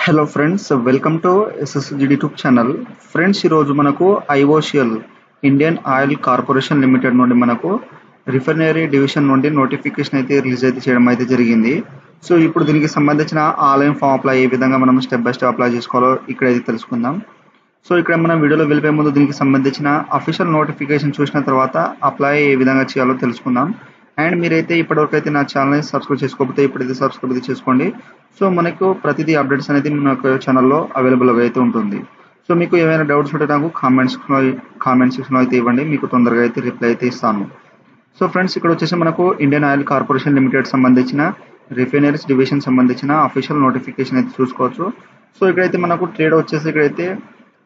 Hello friends, welcome to ఎస్ఎస్జిడి YouTube channel. Friends, ఈరోజు మనకు IOCL Indian oil corporation limited నుండి మనకు రిఫైనరీ డివిజన్ నుండి నోటిఫికేషన్ అయితే రిలీజ్ అయితే చేయడం అయితే జరిగింది. సో ఇప్పుడు దీనికి సంబంధించిన ఆన్లైన్ ఫామ్ అప్లై ఏ విధంగా మనం స్టెప్ బై స్టెప్ అప్లై చేసుకోవాలో ఇక్కడైతే తెలుసుకుందాం. సో ఇక్కడ మనం వీడియోలో వెళ్ళిపోయే ముందు దీనికి సంబంధించిన అఫీషియల్ నోటిఫికేషన్ చూసిన తర్వాత అప్లై ఏ విధంగా చేయాలో తెలుసుకుందాం. అండ్ మీరైతే ఇప్పటివరకు అయితే నా ఛానల్ని సబ్స్క్రైబ్ చేసుకోకపోతే ఇప్పుడైతే సబ్స్క్రైబ్ అయితే చేసుకోండి. సో మనకు ప్రతిదీ అప్డేట్స్ అనేది మన యొక్క ఛానల్లో అవైలబుల్గా అయితే ఉంటుంది. సో మీకు ఏమైనా డౌట్స్ ఉంటే నాకు కామెంట్ సెక్షన్లో అయితే ఇవ్వండి, మీకు తొందరగా అయితే రిప్లై అయితే ఇస్తాను. సో ఫ్రెండ్స్, ఇక్కడ వచ్చేసి మనకు ఇండియన్ ఆయిల్ కార్పొరేషన్ లిమిటెడ్ సంబంధించిన రిఫైనరీస్ డివిజన్ సంబంధించిన అఫీషియల్ నోటిఫికేషన్ అయితే చూసుకోవచ్చు. సో ఇక్కడైతే మనకు ట్రేడ్ వచ్చేసి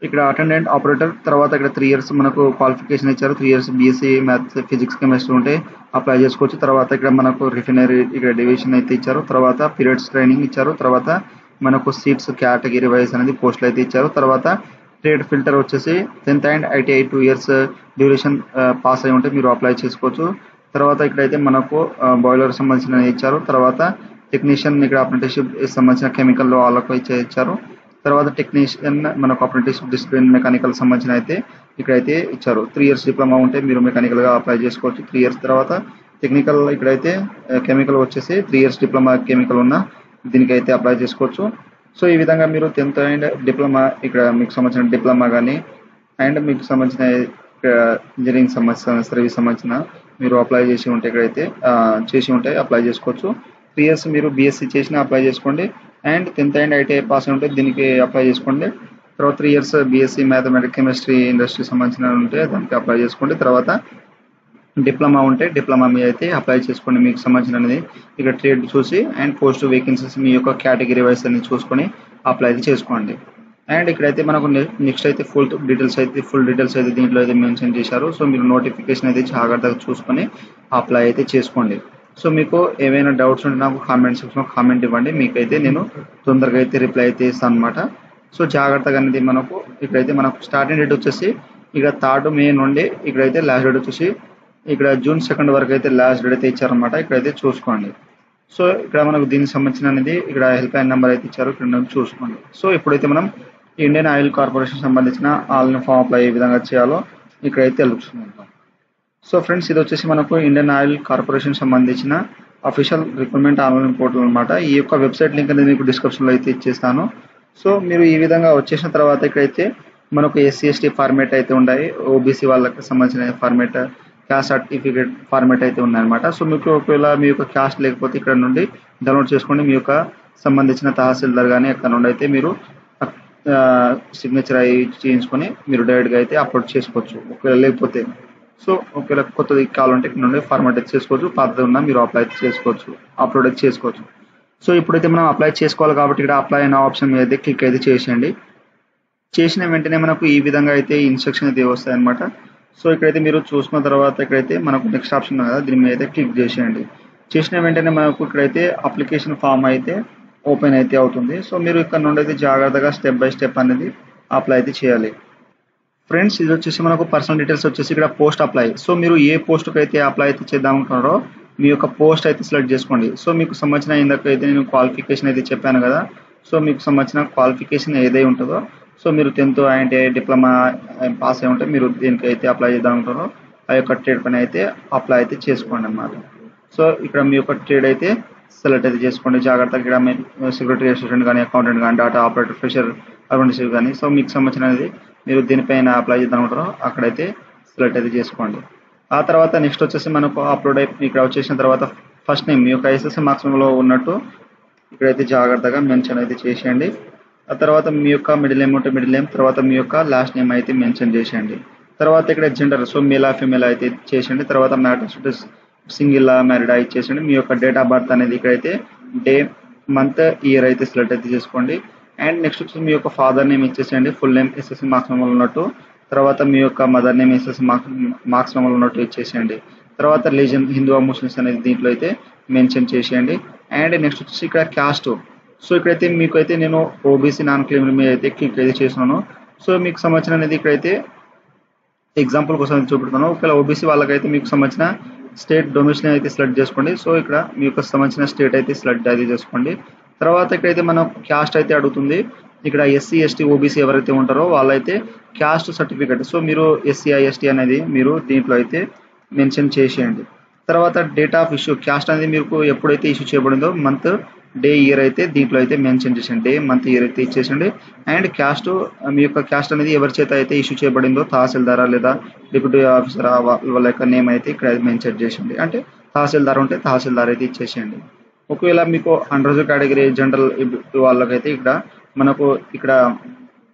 ఇక్కడ అటెండెంట్ ఆపరేటర్, తర్వాత ఇక్కడ 3 years మనకు క్వాలిఫికేషన్ ఇచ్చారు. 3 years BSc maths, physics, chemistry ఉంటే అప్లై చేసుకోవచ్చు. తర్వాత ఇక్కడ మనకు రిఫైనరీ ఇక్కడ డివిజన్ అయితే ఇచ్చారు. తర్వాత పీరియడ్స్ ట్రైనింగ్ ఇచ్చారు. తర్వాత మనకు సీట్స్ కేటగిరీ వైజ్ అనేది పోస్టులు అయితే ఇచ్చారు. తర్వాత ట్రేడ్ ఫిల్టర్ వచ్చేసి 10th and ITI 2 years duration pass అయి ఉంటే మీరు అప్లై చేసుకోవచ్చు. తర్వాత ఇక్కడైతే మనకు బాయిలర్ సంబంధించిన ఇచ్చారు. తర్వాత టెక్నీషియన్ ఇక్కడ అప్రెంటిస్షిప్ సంబంధించిన కెమికల్లో వాళ్ళకు ఇచ్చారు. తర్వాత టెక్నీషియన్ మనకు అప్రెంటిస్షిప్ డిసిప్లిన్ మెకానికల్ సంబంధించిన అయితే ఇక్కడైతే ఇచ్చారు. 3 years డిప్లొమా ఉంటే మీరు మెకానికల్గా అప్లై చేసుకోవచ్చు. 3 years తర్వాత టెక్నికల్ ఇక్కడైతే కెమికల్ వచ్చేసి 3 years డిప్లొమా కెమికల్ ఉన్న దీనికైతే అప్లై చేసుకోవచ్చు. సో ఈ విధంగా మీరు 10th అండ్ డిప్లొమా ఇక్కడ మీకు సంబంధించిన డిప్లొమా కానీ అండ్ మీకు సంబంధించిన ఇంజనీరింగ్ సంబంధించిన సర్వీస్ సంబంధించిన మీరు అప్లై చేసి ఉంటే ఇక్కడైతే అప్లై చేసుకోవచ్చు. 3 years మీరు బీఎస్సీ చేసినా అప్లై చేసుకోండి. And 10th and ITI pass ఉంటే దీనికి అప్లై చేసుకోండి. తర్వాత 3 years BSc mathematics, chemistry, industry సంబంధించిన ఉంటే దానికి అప్లై చేసుకోండి. తర్వాత డిప్లొమా ఉంటే డిప్లొమా మీద అయితే అప్లై చేసుకోండి. మీకు సంబంధించినది ఇక్కడ ట్రేడ్ చూసి అండ్ పోస్ట్ వేకెన్సీస్ మీ యొక్క కేటగిరీ వైస్ అన్ని చూసుకొని అప్లై అయితే చేసుకోండి. అండ్ ఇక్కడైతే మనకు నెక్స్ట్ అయితే ఫుల్ డీటెయిల్స్ అయితే దీంట్లో అయితే మెన్షన్ చేశారు. సో మీరు నోటిఫికేషన్ అయితే జాగ్రత్తగా చూసుకొని అప్లై అయితే చేసుకోండి. సో మీకు ఏమైనా డౌట్స్ ఉంటే నాకు కామెంట్ సెక్షన్లో కామెంట్ ఇవ్వండి, మీకైతే నేను తొందరగా అయితే రిప్లై అయితే ఇస్తాను అనమాట. సో జాగ్రత్తగా అనేది మనకు ఇక్కడైతే మనకు స్టార్టింగ్ డేట్ వచ్చేసి ఇక్కడ 3rd May నుండి ఇక్కడైతే లాస్ట్ డేట్ వచ్చేసి ఇక్కడ June 2nd వరకు అయితే లాస్ట్ డేట్ అయితే ఇచ్చారనమాట. ఇక్కడైతే చూసుకోండి. సో ఇక్కడ మనకు దీనికి సంబంధించిన అనేది ఇక్కడ హెల్ప్ లైన్ నెంబర్ అయితే ఇచ్చారు, ఇక్కడ చూసుకోండి. సో ఇప్పుడైతే మనం ఇండియన్ ఆయిల్ కార్పొరేషన్ సంబంధించిన ఆన్లైన్ ఫామ్ అప్లై ఏ విధంగా చేయాలో ఇక్కడైతే తెలుసుకుందాం. సో ఫ్రెండ్స్, ఇది వచ్చేసి మనకు ఇండియన్ ఆయిల్ కార్పొరేషన్ సంబంధించిన అఫీషియల్ రిక్రూట్మెంట్ ఆన్లైన్ పోర్టల్ అనమాట. ఈ యొక్క వెబ్సైట్ లింక్ అనేది మీకు డిస్క్రిప్షన్లో అయితే ఇచ్చేస్తాను. సో మీరు ఈ విధంగా వచ్చేసిన తర్వాత ఇక్కడైతే మనకు SC ST ఫార్మేట్ అయితే ఉన్నాయి, OBC వాళ్ళకి సంబంధించిన ఫార్మేట్, క్యాస్ట్ సర్టిఫికేట్ ఫార్మేట్ అయితే ఉన్నాయన్నమాట. సో మీకు ఒకవేళ మీ యొక్క క్యాస్ట్ లేకపోతే ఇక్కడ నుండి డౌన్లోడ్ చేసుకోండి. మీ యొక్క సంబంధించిన తహసీల్దార్ కానీ అక్కడ నుండి అయితే మీరు సిగ్నేచర్ అయి చేయించుకొని మీరు డైరెక్ట్గా అయితే అప్లోడ్ చేసుకోవచ్చు. ఒకవేళ లేకపోతే ఒకవేళ కొత్తది కావాలంటే ఇక్కడ నుండి ఫార్మాట్ అయితే చేసుకోవచ్చు, పాతది ఉన్నా మీరు అప్లై అయితే అప్లోడ్ అయితే చేసుకోవచ్చు. సో ఇప్పుడైతే మనం అప్లై చేసుకోవాలి కాబట్టి ఇక్కడ అప్లై అయిన ఆప్షన్ మీద అయితే క్లిక్ అయితే చేసేయండి. చేసిన వెంటనే మనకు ఈ విధంగా అయితే ఇన్స్ట్రక్షన్ అయితే వస్తాయి అనమాట. సో ఇక్కడైతే మీరు చూసుకున్న తర్వాత ఇక్కడైతే మనకు నెక్స్ట్ ఆప్షన్ ఉంది కదా, దీని మీద అయితే క్లిక్ చేసేయండి. చేసిన వెంటనే మనకు ఇక్కడైతే అప్లికేషన్ ఫామ్ అయితే ఓపెన్ అయితే అవుతుంది. సో మీరు ఇక్కడ నుండి అయితే జాగ్రత్తగా స్టెప్ బై స్టెప్ అనేది అప్లై అయితే చేయాలి. ఫ్రెండ్స్, ఇది వచ్చేసి మనకు పర్సనల్ డీటెయిల్స్ వచ్చేసి ఇక్కడ పోస్ట్ అప్లై. సో మీరు ఏ పోస్ట్కి అయితే అప్లై అయితే చేద్దాం అనుకుంటారో మీ యొక్క పోస్ట్ అయితే సెలెక్ట్ చేసుకోండి. సో మీకు సంబంధించిన ఇందాకైతే నేను క్వాలిఫికేషన్ అయితే చెప్పాను కదా. సో మీకు సంబంధించిన క్వాలిఫికేషన్ ఏదై ఉంటుందో, సో మీరు 10th అండ్ డిప్లొమా పాస్ అయి ఉంటే మీరు దీనికి అయితే అప్లై చేద్దాం అనుకుంటారో ఆ యొక్క ట్రేడ్ పని అయితే అప్లై అయితే చేసుకోండి అన్నమాట. సో ఇక్కడ మీ యొక్క ట్రేడ్ అయితే సెలెక్ట్ అయితే చేసుకోండి. జాగ్రత్తగా ఇక్కడ సెక్రటరీ అసిస్టెంట్ కానీ, అకౌంటెంట్ కానీ, డేటా ఆపరేటర్, ఫ్రెషర్, అప్రెంటిస్షిప్ కానీ, సో మీకు సంబంధించినది మీరు దీనిపైన అప్లై చేద్దాం అనుకుంటారో అక్కడైతే సెలెక్ట్ అయితే చేసుకోండి. ఆ తర్వాత నెక్స్ట్ వచ్చేసి మనకు అప్లోడ్ ఇక్కడ వచ్చేసిన తర్వాత ఫస్ట్ నేమ్ మీ యొక్క SSC మార్క్స్లో ఉన్నట్టు ఇక్కడైతే జాగ్రత్తగా మెన్షన్ అయితే చేసేయండి. ఆ తర్వాత మీ యొక్క మిడిల్ నేమ్ ఉంటే మిడిల్ నేమ్, తర్వాత మీ యొక్క లాస్ట్ నేమ్ అయితే మెన్షన్ చేసేయండి. తర్వాత ఇక్కడ జెండర్, సో మేలా ఫీమేల్ అయితే చేసేయండి. తర్వాత మ్యాటర్ సింగిల్ మ్యారీడ్ అయితే చేసేయండి. మీ యొక్క డేట్ ఆఫ్ బర్త్ అనేది ఇక్కడైతే డే, మంత్, ఇయర్ అయితే సెలెక్ట్ అయితే చేసుకోండి. అండ్ నెక్స్ట్ వచ్చి మీ యొక్క ఫాదర్ నేమ్ ఇచ్చేసేయండి, ఫుల్ నేమ్ SSC మార్క్స్ మెమోలో ఉన్నట్టు. తర్వాత మీ యొక్క మదర్ నేమ్ SSC మార్క్స్ మెమోలో ఉన్నట్టు ఇచ్చేసేయండి. తర్వాత రిలీజన్ హిందూ ముస్లిమ్స్ అనేది దీంట్లో అయితే మెన్షన్ చేసేయండి. అండ్ నెక్స్ట్ వచ్చేసి ఇక్కడ క్యాస్ట్. సో ఇక్కడైతే మీకు అయితే నేను OBC నాన్ క్రిమినల్ మీద అయితే క్లిక్ అయితే చేస్తున్నాను. సో మీకు సంబంధించిన అనేది ఇక్కడైతే ఎగ్జాంపుల్ కోసం చూపెడతాను. ఒకవేళ OBC వాళ్ళకైతే మీకు సంబంధించిన స్టేట్ డొమిషన్ అయితే సెలెక్ట్ చేసుకోండి. సో ఇక్కడ మీ యొక్క సంబంధించిన స్టేట్ అయితే సెలెక్ట్ అయితే చేసుకోండి. తర్వాత ఇక్కడైతే మనం క్యాస్ట్ అయితే అడుగుతుంది. ఇక్కడ ఎస్సీ ఎస్టీ ఓబీసీ ఎవరైతే ఉంటారో వాళ్ళైతే క్యాస్ట్ సర్టిఫికేట్, సో మీరు ఎస్సీ ఎస్టీ అనేది మీరు దీంట్లో అయితే మెన్షన్ చేసేయండి. తర్వాత డేట్ ఆఫ్ ఇష్యూ, క్యాస్ట్ అనేది మీకు ఎప్పుడైతే ఇష్యూ చేయబడిందో మంత్ డే ఇయర్ అయితే దీంట్లో అయితే మెన్షన్ చేసండి. డే మంత్ ఇయర్ అయితే ఇచ్చేసండి. అండ్ క్యాస్ట్, మీ యొక్క క్యాస్ట్ అనేది ఎవరి చేత అయితే ఇష్యూ చేయబడిందో తహసీల్దారా లేదా డిప్యూటీ ఆఫీసరా వాళ్ళ యొక్క నేమ్ అయితే ఇక్కడ మెన్షన్ చేసండి. అంటే తహసీల్దార్ ఉంటే తహసీల్దార్ అయితే ఇచ్చేసేయండి. ఒకవేళ మీకు అన్రిజర్వ్ కేటగిరీ జనరల్ వాళ్ళకైతే ఇక్కడ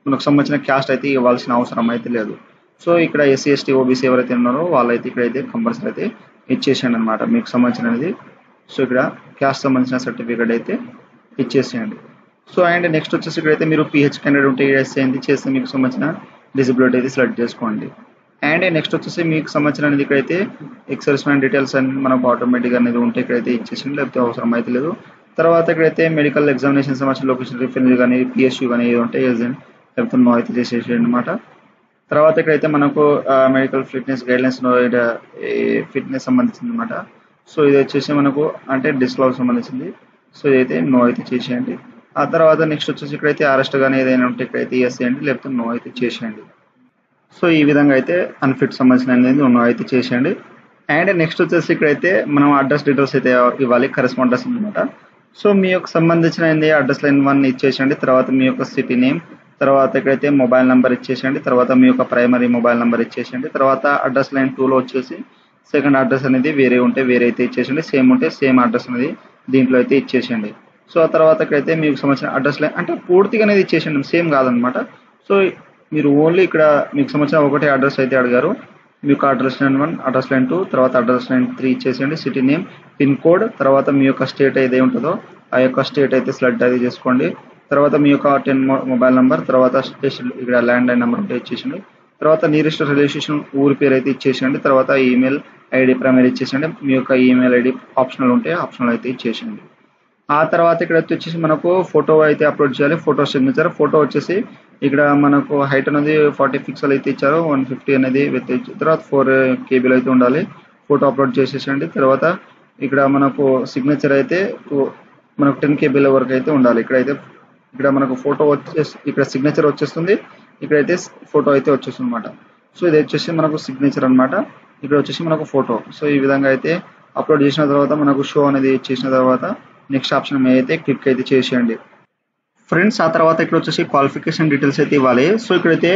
మనకు సంబంధించిన క్యాస్ట్ అయితే ఇవ్వాల్సిన అవసరం అయితే లేదు. సో ఇక్కడ ఎస్సీ ఎస్టీ ఓబీసీ ఎవరైతే ఉన్నారో వాళ్ళైతే ఇక్కడైతే కంపల్సరీ అయితే ఇచ్చేసేయండి అనమాట మీకు సంబంధించినది. సో ఇక్కడ క్యాస్ట్ సంబంధించిన సర్టిఫికేట్ అయితే ఇచ్చేసేయండి. సో అండ్ నెక్స్ట్ వచ్చేసి ఇక్కడైతే మీరు పిహెచ్ క్యాండిడేట్ ఉంటే ఎస్సీ అయితే చేస్తే మీకు సంబంధించిన డిజబిలిటీ అయితే సెలెక్ట్ చేసుకోండి. అండ్ నెక్స్ట్ వచ్చేసి మీకు సంబంధించిన ఇక్కడైతే ఎక్సర్విస్మెన్ డీటెయిల్స్ అనేది మనకు ఆటోమేటిక్గా అనేది ఉంటే ఇక్కడైతే ఇచ్చేసింది, లేకపోతే అవసరం అయితే లేదు. తర్వాత ఇక్కడైతే మెడికల్ ఎగ్జామినేషన్ సంబంధించిన లొకేషన్ రిఫరెన్స్ కానీ పిఎస్యూ కానీ ఏది ఉంటే ఏజెంట్ లేకపోతే నో అయితే చేసేసేయండి అనమాట. తర్వాత ఇక్కడైతే మనకు మెడికల్ ఫిట్నెస్ గైడ్లైన్స్ ఫిట్నెస్ సంబంధించింది అనమాట. సో ఇది వచ్చేసి మనకు అంటే డిస్క్లోజ్ సంబంధించింది. సో ఇదైతే నో అయితే చేసేయండి. ఆ తర్వాత నెక్స్ట్ వచ్చేసి ఇక్కడైతే అరెస్ట్ కానీ ఏదైనా ఉంటే ఇక్కడైతే ఎస్ చేయండి, లేకపోతే నో అయితే చేసేయండి. సో ఈ విధంగా అయితే అన్ఫిట్ సంబంధించిన అనేది నో అయితే చేసేయండి. అండ్ నెక్స్ట్ వచ్చేసి ఇక్కడైతే మనం అడ్రస్ డీటెయిల్స్ అయితే ఇవ్వాలి, కరెస్పాండెన్స్ అనమాట. సో మీ యొక్క సంబంధించిన అడ్రస్ లైన్ 1 ఇచ్చేసేయండి. తర్వాత మీ యొక్క సిటీ నేమ్, తర్వాత ఇక్కడైతే మొబైల్ నెంబర్ ఇచ్చేసేయండి. తర్వాత మీ యొక్క ప్రైమరీ మొబైల్ నెంబర్ ఇచ్చేసేయండి. తర్వాత అడ్రస్ లైన్ 2లో వచ్చేసి సెకండ్ అడ్రస్ అనేది వేరే ఉంటే వేరే అయితే ఇచ్చేసేయండి, సేమ్ ఉంటే సేమ్ అడ్రస్ అనేది దీంట్లో అయితే ఇచ్చేసేయండి. సో ఆ తర్వాత ఇక్కడైతే మీకు సంబంధించిన అడ్రస్ లైన్ అంటే పూర్తిగా అనేది ఇచ్చేసేయండి, సేమ్ కాదనమాట. సో మీరు ఓన్లీ ఇక్కడ మీకు సంబంధించిన ఒకటే అడ్రస్ అయితే అడిగారు. మీకు అడ్రస్ లైన్ 1, అడ్రస్ లైన్ 2, తర్వాత అడ్రస్ లైన్ 3 ఇచ్చేసేయండి. సిటీ నేమ్, పిన్ కోడ్, తర్వాత మీ యొక్క స్టేట్ ఏదైతే ఉంటుందో ఆ యొక్క స్టేట్ అయితే సెలెక్ట్ అయితే చేసుకోండి. తర్వాత మీ యొక్క 10 మొబైల్ నెంబర్, తర్వాత స్పెషల్ ఇక్కడ ల్యాండ్ లైన్ నెంబర్ ఉంటే ఇచ్చేసేయండి. తర్వాత నియరెస్ట్ రిజిస్ట్రేషన్ ఊరి పేరు అయితే ఇచ్చేసేయండి. తర్వాత ఈమెయిల్ ఐడి ప్రైమరీ ఇచ్చేసేయండి. మీ యొక్క ఈమెయిల్ ఐడి ఆప్షనల్ ఉంటే ఆప్షనల్ అయితే ఇచ్చేసేయండి. ఆ తర్వాత ఇక్కడ వచ్చేసి మనకు ఫోటో అయితే అప్లోడ్ చేయాలి. ఫోటో సిగ్నేచర్, ఫోటో వచ్చేసి ఇక్కడ మనకు హైట్ అనేది 40 పిక్సెల్ అయితే ఇచ్చారు, 150 అనేది తర్వాత 4 KB అయితే ఉండాలి. ఫోటో అప్లోడ్ చేసేసండి. తర్వాత ఇక్కడ మనకు సిగ్నేచర్ అయితే మనకు 10 KB వరకు అయితే ఉండాలి. ఇక్కడ మనకు ఫోటో వచ్చేసి ఇక్కడ సిగ్నేచర్ వచ్చేస్తుంది, ఇక్కడైతే ఫోటో అయితే వచ్చేస్తుంది అనమాట. సో ఇది వచ్చేసి మనకు సిగ్నేచర్ అనమాట, ఇక్కడ వచ్చేసి మనకు ఫోటో. సో ఈ విధంగా అయితే అప్లోడ్ చేసిన తర్వాత మనకు షో అనేది చేసిన తర్వాత నెక్స్ట్ ఆప్షన్ మీద అయితే క్లిక్ అయితే చేసేయండి ఫ్రెండ్స్. ఆ తర్వాత ఇక్కడ వచ్చేసి క్వాలిఫికేషన్ డీటెయిల్స్ అయితే ఇవ్వాలి. సో ఇక్కడైతే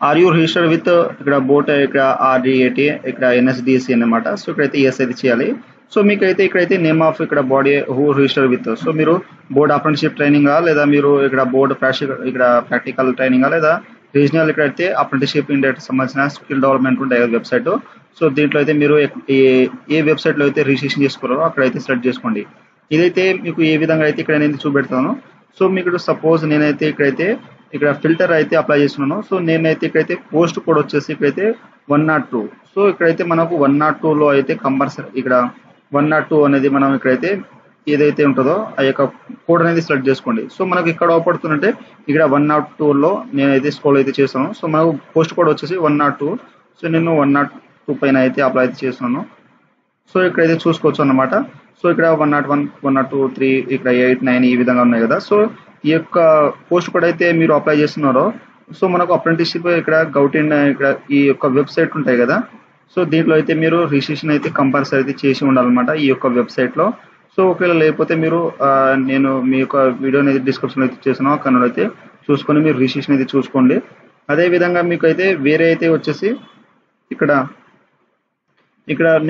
ఆర్ యూ రిజిస్టర్డ్ విత్ ఇక్కడ బోట్ ఇక్కడ RDAT ఇక్కడ NSDC అన్నమాట. సో ఇక్కడైతే ఎస్ అయితే చేయాలి. సో మీకైతే ఇక్కడైతే నేమ్ ఆఫ్ ఇక్కడ body who register with, so మీరు బోర్డ్ అప్రెంటిషిప్ ట్రైనింగా లేదా మీరు ఇక్కడ బోర్డ్ ప్రాక్టికల్ ట్రైనింగా లేదా రీజనల్ ఇక్కడైతే అప్రెంటిషిప్ ఇండియాకి సంబంధించిన స్కిల్ డెవలప్మెంట్ ఉంటాయి కదా వెబ్సైట్. సో దీంట్లో అయితే మీరు ఏ వెబ్సైట్లో అయితే రిజిస్ట్రేషన్ చేసుకున్నారో అక్కడైతే సెలెక్ట్ చేసుకోండి. ఇదైతే మీకు ఏ విధంగా అయితే ఇక్కడ నేను చూపెడతాను. సో మీకు సపోజ్ నేనైతే ఇక్కడ ఫిల్టర్ అయితే అప్లై చేస్తున్నాను. సో నేనైతే ఇక్కడైతే పోస్ట్ కోడ్ వచ్చేసి ఇక్కడైతే 102. సో ఇక్కడైతే మనకు 102లో అయితే కంపల్సరీ ఇక్కడ 102 అనేది మనం ఇక్కడైతే ఏదైతే ఉంటుందో ఆ యొక్క కోడ్ అనేది సెలెక్ట్ చేసుకోండి. సో మనకు ఇక్కడ అవపడుతుందంటే ఇక్కడ 102లో నేనైతే స్క్రోల్ అయితే చేస్తాను. సో మనకు పోస్ట్ కోడ్ వచ్చేసి 102. సో నేను 102 పైన అయితే అప్లై అయితే చేస్తున్నాను. సో ఇక్కడైతే చూసుకోవచ్చు అన్నమాట. సో ఇక్కడ 101, 102, 3 ఇక్కడ 8, 9 ఈ విధంగా ఉన్నాయి కదా. సో ఈ యొక్క పోస్ట్ కోడ్ అయితే మీరు అప్లై చేస్తున్నారో సో మనకు అప్రెంటిస్షిప్ ఇక్కడ గౌటిన్ ఇక్కడ ఈ యొక్క వెబ్సైట్ ఉంటాయి కదా. సో దీంట్లో అయితే మీరు రిజిస్ట్రేషన్ అయితే కంపల్సరీ అయితే చేసి ఉండాలన్నమాట ఈ యొక్క వెబ్సైట్లో. సో ఒకవేళ లేకపోతే మీరు నేను మీ యొక్క వీడియో అనేది డిస్క్రిప్షన్లో అయితే చేస్తున్నాను, అక్కడ అయితే చూసుకొని మీరు రిజిస్ట్రేషన్ అయితే చూసుకోండి. అదేవిధంగా మీకు అయితే వేరే అయితే వచ్చేసి ఇక్కడ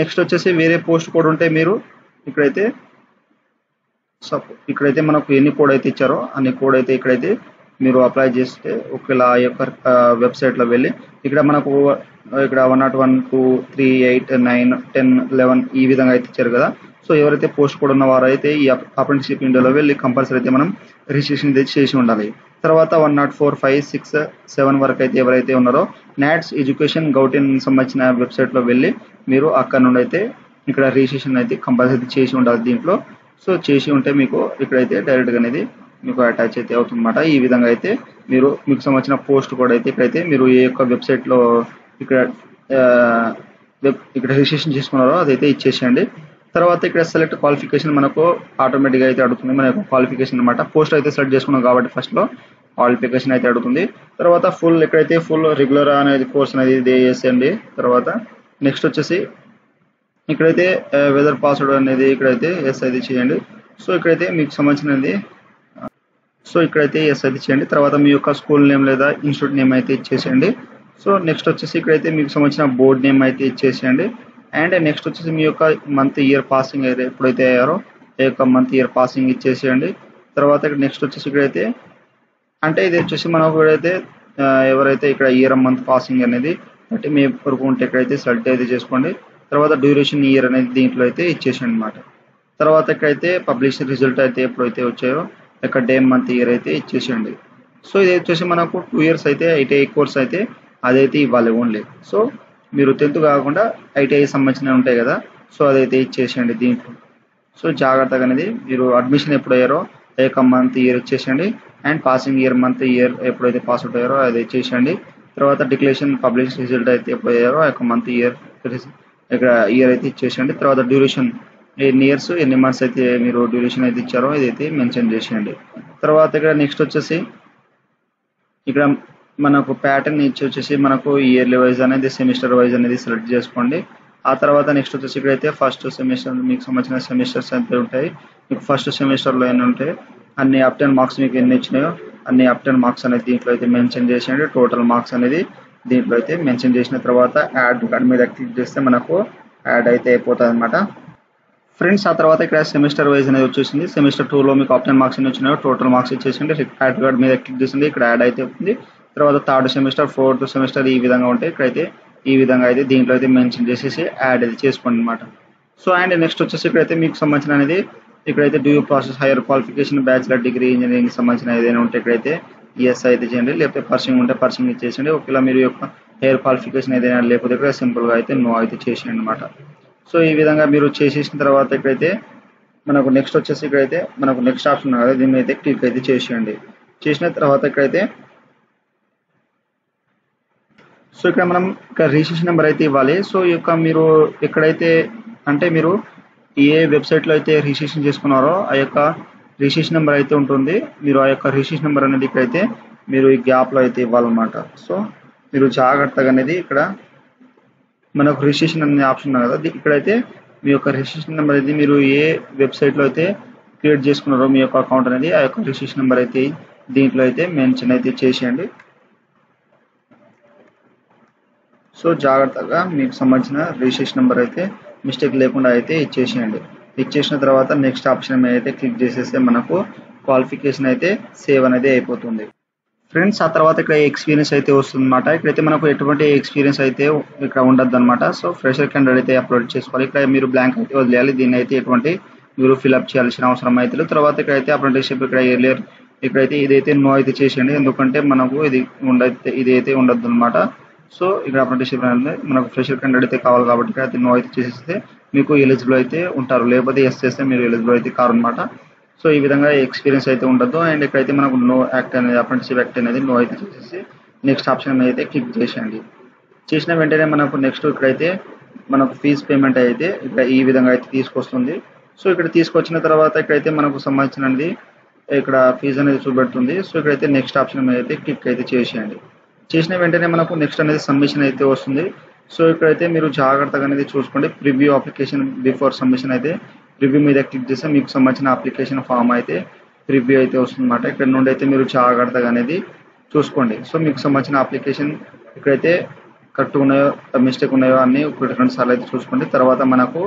నెక్స్ట్ వచ్చేసి వేరే పోస్ట్ కోడ్ ఉంటే మీరు ఇక్కడైతే మనకు ఎన్ని కోడ్ అయితే ఇచ్చారో అన్ని కోడ్ అయితే ఇక్కడైతే మీరు అప్లై చేస్తే ఒకవేళ ఆ యొక్క వెబ్సైట్లో వెళ్ళి ఇక్కడ మనకు ఇక్కడ 101, 2, 3, 8, 9, 10, 11 ఈ విధంగా అయితే ఇచ్చారు కదా. సో ఎవరైతే పోస్ట్ కోడ్ ఉన్న వారు అయితే ఈ అప్రెంటిస్షిప్ ఇండియాలో వెళ్ళి కంపల్సరీ అయితే మనం రిజిస్ట్రేషన్ అయితే చేసి ఉండాలి. తర్వాత 104, 5, 6, 7 వరకు అయితే ఎవరైతే ఉన్నారో నాట్స్ ఎడ్యుకేషన్ గౌటిన్ సంబంధించిన వెబ్సైట్లో వెళ్ళి మీరు అక్కడ నుండి అయితే ఇక్కడ రిజిస్ట్రేషన్ అయితే కంపల్సరీ చేసి ఉండాలి దీంట్లో. సో చేసి ఉంటే మీకు ఇక్కడైతే డైరెక్ట్గా అనేది మీకు అటాచ్ అయితే అవుతుందన్నమాట. ఈ విధంగా అయితే మీకు సంబంధించిన పోస్ట్ కోడ్ అయితే ఇక్కడైతే మీరు ఏ యొక్క వెబ్సైట్లో ఇక్కడ రిజిస్ట్రేషన్ చేసుకున్నారో అదైతే ఇచ్చేసేయండి. తర్వాత ఇక్కడ సెలెక్ట్ క్వాలిఫికేషన్ మనకు ఆటోమేటిక్గా అయితే అడుగుతుంది, మన యొక్క క్వాలిఫికేషన్ అనమాట. పోస్ట్ అయితే సెలెక్ట్ చేసుకున్నాం కాబట్టి ఫస్ట్లో క్వాలిఫికేషన్ అయితే అడుగుతుంది. తర్వాత ఎక్కడైతే ఫుల్ రెగ్యులర్ అనేది కోర్స్ అనేది ఇది చేసేయండి. తర్వాత నెక్స్ట్ వచ్చేసి ఇక్కడైతే వెదర్ పాస్వర్డ్ అనేది ఇక్కడైతే ఎస్ అయితే చేయండి. సో ఇక్కడైతే మీకు సంబంధించినది ఇక్కడైతే ఎస్ అయితే చేయండి. తర్వాత మీ యొక్క స్కూల్ నేమ్ లేదా ఇన్స్టిట్యూట్ నేమ్ అయితే ఇచ్చేసేయండి. సో నెక్స్ట్ వచ్చేసి ఇక్కడైతే మీకు సంబంధించిన బోర్డ్ నేమ్ అయితే ఇచ్చేసేయండి. అండ్ నెక్స్ట్ వచ్చేసి మీ యొక్క మంత్ ఇయర్ పాసింగ్ అయితే ఎప్పుడైతే అయ్యారో ఆ యొక్క మంత్ ఇయర్ పాసింగ్ ఇచ్చేసేయండి. తర్వాత ఇక్కడ నెక్స్ట్ వచ్చేసి ఇక్కడైతే అంటే ఇది వచ్చేసి మనకు ఇక్కడైతే ఎవరైతే ఇక్కడ ఇయర్ మంత్ పాసింగ్ అనేది 30 మే వరకు ఉంటే ఇక్కడైతే సెలెక్ట్ అయితే చేసుకోండి. తర్వాత డ్యూరేషన్ ఇయర్ అనేది దీంట్లో అయితే ఇచ్చేసేయండి అనమాట. తర్వాత ఇక్కడైతే పబ్లిష్ రిజల్ట్ అయితే ఎప్పుడైతే వచ్చాయో ఇక్కడ డే మంత్ ఇయర్ అయితే ఇచ్చేసేయండి. సో ఇది వచ్చేసి మనకు 2 years అయితే ఐటీఐ కోర్స్ అయితే అదైతే ఇవ్వాలి ఓన్లీ. సో మీరు 10th కాకుండా ఐటీఐ సంబంధించినవి ఉంటాయి కదా, సో అదైతే ఇచ్చేసేయండి దీంట్లో. సో జాగ్రత్తగా అనేది మీరు అడ్మిషన్ ఎప్పుడు అయ్యారో ఆ యొక్క మంత్ ఇయర్ ఇచ్చేసేయండి. And passing year month year ఎప్పుడైతే పాస్ అవుట్ అయ్యారో అది ఇచ్చేసేయండి. తర్వాత డిక్లరేషన్ పబ్లిష్ రిజల్ట్ అయితే ఎప్పుడు అయ్యారో ఆ యొక్క మంత్ ఇయర్ ఇక్కడ ఇయర్ అయితే ఇచ్చేసేయండి. తర్వాత డ్యూరేషన్ ఎన్ని ఇయర్స్ ఎన్ని మంత్స్ అయితే మీరు డ్యూరేషన్ అయితే ఇచ్చారో ఇదైతే మెన్షన్ చేసేయండి. తర్వాత ఇక్కడ నెక్స్ట్ వచ్చేసి ఇక్కడ మనకు ప్యాటర్న్ వచ్చేసి మనకు ఇయర్లీ వైజ్ అనేది సెమిస్టర్ వైజ్ అనేది సెలెక్ట్ చేసుకోండి. ఆ తర్వాత నెక్స్ట్ వచ్చేసి ఇక్కడైతే ఫస్ట్ సెమిస్టర్ మీకు సంబంధించిన సెమిస్టర్స్ అయితే ఉంటాయి. మీకు ఫస్ట్ సెమిస్టర్లో ఎన్ని ఉంటాయి, అన్ని అప్ 10 మార్క్స్ మీకు ఎన్ని వచ్చినాయో అన్ని అప్ 10 మార్క్స్ అనేది దీంట్లో అయితే మెన్షన్ చేసేయండి. టోటల్ మార్క్స్ అనేది దీంట్లో అయితే మెన్షన్ చేసిన తర్వాత యాడ్ కార్డ్ మీద క్లిక్ చేస్తే మనకు యాడ్ అయితే అయిపోతుంది అనమాట ఫ్రెండ్స్. ఆ తర్వాత ఇక్కడ సెమిస్టర్ వైజ్ అనేది వచ్చేసింది. సెమిస్టర్ 2లో మీకు అప్ 10 మార్క్స్ ఎన్ని వచ్చినాయో టోటల్ మార్క్స్ ఇచ్చేసింది. యాడ్ కార్డ్ మీద క్లిక్ చేసింది, ఇక్కడ యాడ్ అయితే అవుతుంది. తర్వాత థర్డ్ సెమిస్టర్ 4th సెమిస్టర్ ఈ విధంగా ఉంటాయి. ఇక్కడైతే ఈ విధంగా అయితే దీంట్లో అయితే మెన్షన్ చేసేసి యాడ్ అయితే చేసుకోండి అనమాట. సో అండ్ నెక్స్ట్ వచ్చేసి ఇక్కడైతే మీకు సంబంధించిన అనేది ఇక్కడైతే do you process higher qualification bachelor degree engineering సంబంధించిన ఏదైనా ఉంటే ఇక్కడైతే ఎస్ అయితే చేయండి. లేకపోతే పర్సింగ్ ఉంటే పర్సింగ్ ఇచ్చేసేయండి. ఒకవేళ మీరు యొక్క హైయర్ క్వాలిఫికేషన్ ఏదైనా లేకపోతే ఇక్కడ సింపుల్గా అయితే నో అయితే చేసేయండి అనమాట. సో ఈ విధంగా మీరు చేసేసిన తర్వాత ఇక్కడైతే మనకు నెక్స్ట్ వచ్చేసి ఇక్కడైతే మనకు నెక్స్ట్ ఆప్షన్ కదా, దీన్ని అయితే క్లిక్ అయితే చేసేయండి. చేసిన తర్వాత ఇక్కడైతే సో ఇక్కడ మనం ఇక్కడ రిజిస్ట్రేషన్ నెంబర్ అయితే ఇవ్వాలి. సో ఈ యొక్క మీరు ఎక్కడైతే అంటే మీరు ఏ వెబ్సైట్లో అయితే రిజిస్ట్రేషన్ చేసుకున్నారో ఆ యొక్క రిజిస్ట్రేషన్ నెంబర్ అయితే ఉంటుంది. మీరు ఆ యొక్క రిజిస్ట్రేషన్ నెంబర్ అనేది ఇక్కడైతే మీరు ఈ గ్యాప్లో అయితే ఇవ్వాలన్నమాట. సో మీరు జాగ్రత్తగా అనేది ఇక్కడ మనకు రిజిస్ట్రేషన్ అనే ఆప్షన్ ఉంది కదా, ఇక్కడైతే మీ యొక్క రిజిస్ట్రేషన్ నెంబర్ అనేది మీరు ఏ వెబ్సైట్లో అయితే క్రియేట్ చేసుకున్నారో మీ యొక్క అకౌంట్ అనేది ఆ యొక్క రిజిస్ట్రేషన్ నెంబర్ అయితే దీంట్లో అయితే మెన్షన్ అయితే చేసేయండి. సో జాగ్రత్తగా మీకు సంబంధించిన రిజిస్ట్రేషన్ నెంబర్ అయితే మిస్టేక్ లేకుండా అయితే ఇచ్చేసేయండి. ఇచ్చేసిన తర్వాత నెక్స్ట్ ఆప్షన్ మీద అయితే క్లిక్ చేసేస్తే మనకు క్వాలిఫికేషన్ అయితే సేవ్ అనేది అయిపోతుంది ఫ్రెండ్స్. ఆ తర్వాత ఇక్కడ ఎక్స్పీరియన్స్ అయితే వస్తుంది అనమాట. ఇక్కడైతే మనకు ఎటువంటి ఎక్స్పీరియన్స్ అయితే ఇక్కడ ఉండద్దు అనమాట. సో ఫ్రెషర్ క్యాండిడేట్ అయితే అప్లోడ్ చేసుకోవాలి. ఇక్కడ మీరు బ్లాంక్ అయితే వదిలేయాలి. దీన్ని అయితే ఎటువంటి మీరు ఫిల్అప్ చేయాల్సిన అవసరం అయితే. తర్వాత ఇక్కడైతే అప్రెంటిస్షిప్ ఇక్కడ ఎర్లియర్ ఇక్కడైతే ఇదైతే నో అయితే చేసేయండి. ఎందుకంటే మనకు ఇది అయితే ఉండద్దు అనమాట. సో ఇక్కడ అప్రెంటిస్షిప్ అనేది మనకు ఫ్రెషర్ క్యాండిడేట్ అయితే కావాలి కాబట్టి ఇక్కడ నో అయితే చేసేస్తే మీకు ఎలిజిబుల్ అయితే ఉంటారు. లేకపోతే ఎస్ చేస్తే మీరు ఎలిజిబుల్ అయితే కారు అనమాట. సో ఈ విధంగా ఎక్స్పీరియన్స్ అయితే ఉండదు. అండ్ ఇక్కడైతే మనకు నో యాక్ట్ అనేది అప్రెంటిస్షిప్ యాక్ట్ అనేది నో అయితే చేసేసి నెక్స్ట్ ఆప్షన్ అయితే క్లిక్ చేసేయండి. చేసిన వెంటనే మనకు నెక్స్ట్ ఇక్కడైతే మనకు ఫీజు పేమెంట్ అయితే ఇక్కడ ఈ విధంగా అయితే తీసుకొస్తుంది. సో ఇక్కడ తీసుకొచ్చిన తర్వాత ఇక్కడైతే మనకు సంబంధించినది ఇక్కడ ఫీజు అనేది చూపెడుతుంది. సో ఇక్కడైతే నెక్స్ట్ ఆప్షన్ అయితే క్లిక్ అయితే చేసేయండి. చేసిన వెంటనే మనకు నెక్స్ట్ అనేది సబ్మిషన్ అయితే వస్తుంది. సో ఇక్కడైతే మీరు జాగ్రత్తగా అనేది చూసుకోండి. ప్రివ్యూ అప్లికేషన్ బిఫోర్ సబ్మిషన్ అయితే ప్రివ్యూ మీద క్లిక్ చేస్తే మీకు సంబంధించిన అప్లికేషన్ ఫామ్ అయితే ప్రివ్యూ అయితే వస్తుంది అనమాట. ఇక్కడ నుండి అయితే మీరు జాగ్రత్తగా అనేది చూసుకోండి. సో మీకు సంబంధించిన అప్లికేషన్ ఇక్కడైతే కరెక్ట్ ఉన్నాయో మిస్టేక్ ఉన్నాయో అన్ని 1-2 సార్లు అయితే చూసుకోండి. తర్వాత మనకు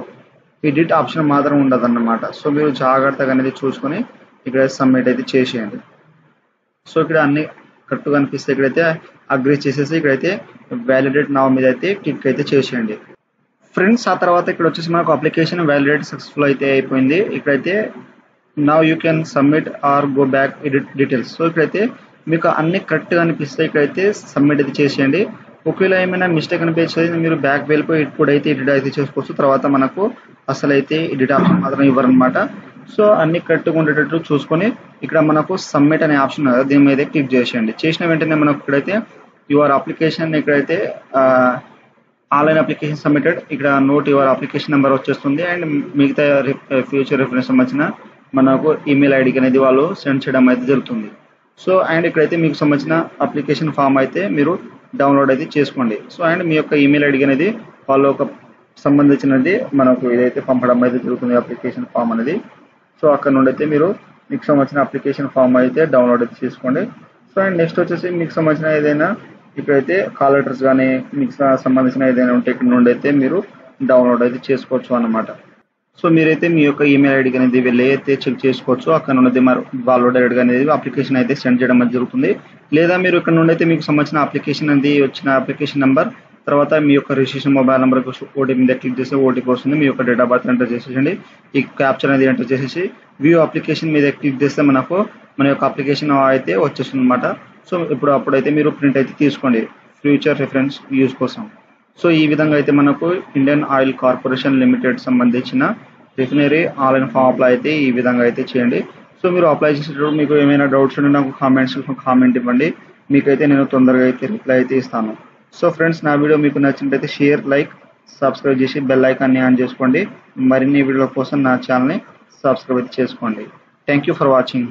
ఎడిట్ ఆప్షన్ మాత్రం ఉండదు అన్నమాట. సో మీరు జాగ్రత్తగా అనేది చూసుకొని ఇక్కడ సబ్మిట్ అయితే చేసేయండి. సో ఇక్కడ అన్ని కరెక్ట్గా అనిపిస్తే ఇక్కడైతే అగ్రీ చేసేసి ఇక్కడైతే వ్యాలిడేట్ నౌ మీద అయితే క్లిక్ అయితే చేసేయండి ఫ్రెండ్స్. ఆ తర్వాత ఇక్కడ వచ్చేసి మనకు అప్లికేషన్ వ్యాలిడేట్ సక్సెస్ఫుల్ అయితే అయిపోయింది. ఇక్కడైతే now you can submit or go back edit details. So ఇక్కడైతే మీకు అన్ని కరెక్ట్గా అనిపిస్తే ఇక్కడైతే సబ్మిట్ అయితే చేసేయండి. ఒకవేళ ఏమైనా మిస్టేక్ అనిపించేది మీరు బ్యాక్ వెళ్ళిపోయి ఇప్పుడైతే ఎడిట్ అయితే చేసుకోవచ్చు. తర్వాత మనకు అసలు అయితే ఎడిట్ ఆప్షన్ మాత్రం ఇవ్వరనమాట. సో అన్ని కరెక్ట్గా ఉండేటట్టు చూసుకొని ఇక్కడ మనకు సబ్మిట్ అనే ఆప్షన్ కదా, దీని మీద క్లిక్ చేసేయండి. చేసిన వెంటనే మనకు ఇక్కడైతే యువర్ అప్లికేషన్ ఇక్కడైతే ఆన్లైన్ అప్లికేషన్ సబ్మిటెడ్, ఇక్కడ నోట్ యువర్ అప్లికేషన్ నెంబర్ వచ్చేస్తుంది. అండ్ మిగతా ఫ్యూచర్ రిఫరెన్స్ సంబంధించిన మనకు ఈమెయిల్ ఐడికి అనేది వాళ్ళు సెండ్ చేయడం అయితే జరుగుతుంది. సో అండ్ ఇక్కడైతే మీకు సంబంధించిన అప్లికేషన్ ఫామ్ అయితే మీరు డౌన్లోడ్ అయితే చేసుకోండి. సో అండ్ మీ యొక్క ఈమెయిల్ ఐడికి అనేది వాళ్ళు ఒక సంబంధించినది మనకు ఇదైతే పంపడం అయితే జరుగుతుంది అప్లికేషన్ ఫామ్ అనేది. సో అక్కడ నుండి అయితే మీరు మీకు సంబంధించిన అప్లికేషన్ ఫామ్ అయితే డౌన్లోడ్ అయితే చేసుకోండి. సో అండ్ నెక్స్ట్ వచ్చేసి మీకు సంబంధించిన ఏదైనా ఇక్కడైతే కాల్ లెటర్స్ కానీ మీకు సంబంధించిన ఏదైనా ఉంటే ఇక్కడ నుండి అయితే మీరు డౌన్లోడ్ అయితే చేసుకోవచ్చు అన్నమాట. సో మీరైతే మీ యొక్క ఈమెయిల్ ఐడికి అనేది వెళ్ళి అయితే చెక్ చేసుకోవచ్చు. అక్కడ నుండి వాళ్ళు డైరెక్ట్గా అనేది అప్లికేషన్ అయితే సెండ్ చేయడం అనేది జరుగుతుంది. లేదా మీరు ఇక్కడ నుండి అయితే మీకు సంబంధించిన అప్లికేషన్ అనేది వచ్చిన అప్లికేషన్ నెంబర్ తర్వాత మీ యొక్క రిజిస్ట్రేషన్ మొబైల్ నెంబర్కి ఓటీపీ మీద క్లిక్ చేస్తే ఓటీపీ వస్తుంది. మీ యొక్క డేట్ ఆఫ్ బర్త్ ఎంటర్ చేసేసండి. ఈ క్యాప్చర్ అనేది ఎంటర్ చేసేసి వ్యూ అప్లికేషన్ మీద క్లిక్ చేస్తే మనకు మన యొక్క అప్లికేషన్ అయితే వచ్చేస్తుంది అనమాట. సో అప్పుడైతే మీరు ప్రింట్ అయితే తీసుకోండి ఫ్యూచర్ రిఫరెన్స్ యూజ్ కోసం. సో ఈ విధంగా అయితే మనకు ఇండియన్ ఆయిల్ కార్పొరేషన్ లిమిటెడ్ సంబంధించిన రిఫైనరీ ఆన్లైన్ ఫామ్ అప్లై అయితే ఈ విధంగా అయితే చేయండి. సో మీరు అప్లై చేసేటప్పుడు మీకు ఏమైనా డౌట్స్ ఉంటే నాకు కామెంట్ ఇవ్వండి. మీకైతే నేను తొందరగా అయితే రిప్లై అయితే ఇస్తాను. సో ఫ్రెండ్స్, నా వీడియో మీకు నచ్చినట్లయితే షేర్, లైక్, సబ్స్క్రైబ్ చేసి బెల్ ఐకాన్ని ఆన్ చేసుకోండి. మరిన్ని వీడియోల కోసం నా ఛానల్ని సబ్స్క్రైబ్ చేసుకోండి. Thank you for watching.